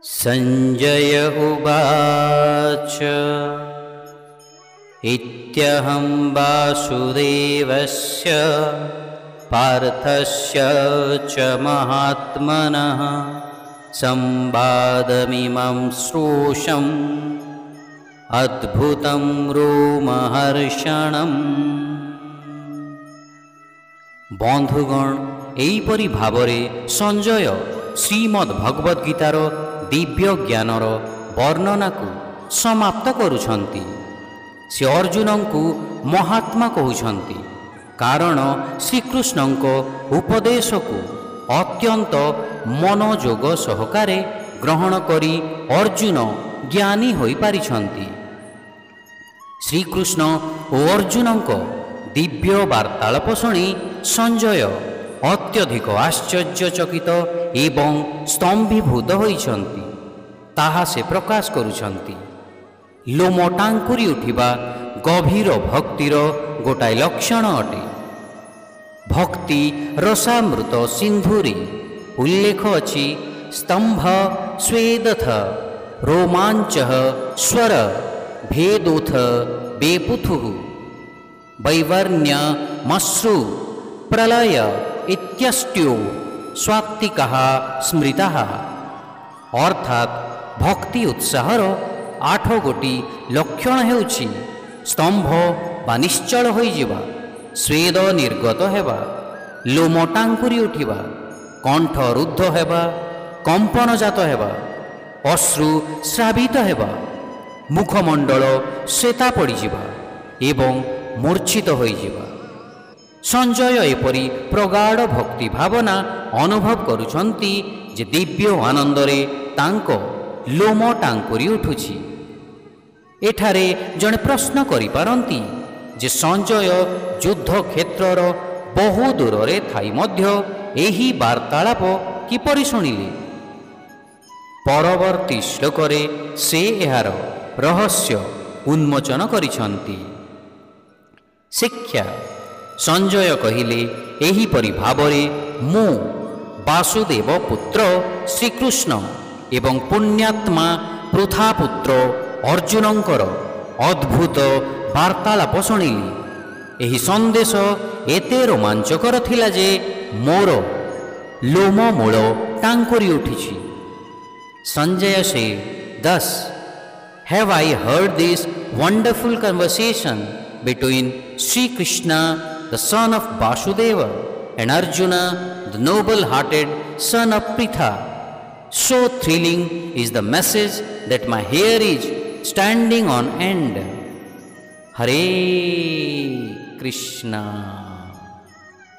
संजय उवाच इत्यहं वासुदेवस्य पार्थस्य च महात्मनः संवादमिमं श्रोषम् अद्भुतं रोमहर्षणम्। बंधुगण एहिपरि भावरे संजय श्रीमद् भगवद गीतार दिव्य ज्ञानर वर्णना को समाप्त करुछंती। से अर्जुन को महात्मा कहउछंती कारण श्रीकृष्ण उपदेश को अत्यंत मनोयोग सहकारे ग्रहण करी अर्जुन ज्ञानी होई पारिछंती। श्रीकृष्ण और अर्जुन दिव्य वार्तालाप शुणी संजय अत्यधिक आश्चर्यचकित एवं स्तंभीभूत होइछंती। ताहा से प्रकाश करुछंती। लोम टांकुरी उठिबा गभीर भक्तिर गोटाए लक्षण अटे। भक्ति रसामृत सिंधुरी उल्लेख अछि स्तंभ स्वेदथ रोमांच स्वर भेदोथ बेपुथु वैवर्ण्य मश्रु प्रलय इत्यष्ट्यो स्वात्तिकः स्मृतः। अर्थात भक्ति उत्साहर 8 गोटी लक्षण हेउछि स्तंभ बा निश्चल होइजिबा, स्वेद निर्गत हेबा, लोम टांकुरी उठिबा, कंठ रुद्ध हेबा, कंपन जात हेबा, अश्रु श्रावित हेबा, मुखमंडल श्वेता पड़िजिबा एवं मूर्छित होइजिबा। संजय एपरी प्रगाढ़ भक्ति भावना अनुभव करुछंती जे दिव्य आनंदरे तांको लोम टांकुरी उठुछि। एठारे जणे प्रश्न करि पारंती जे संजय युद्ध क्षेत्रर बहु दूर थाई मध्य एही वार्तालाप किपरि शुणिले। परवर्ती श्लोकरे से एहार रहस्य उन्मोचन करिछंती। शिक्षा संजय कहिले एहीपरि भावरे मु वासुदेव पुत्र श्रीकृष्ण एवं पुण्यात्मा पृथापुत्र अर्जुनंकर अद्भुत वार्तालाप शुणिली। एही संदेश एते रोमांचकर थिला जे मोर लोम मूल टांकुरी उठिछि। संजय से thus have I heard this wonderful conversation between Sri Krishna, the son of Vasudeva, and Arjuna, the noble-hearted son of Pritha. So thrilling is the message that my hair is standing on end. Hare Krishna.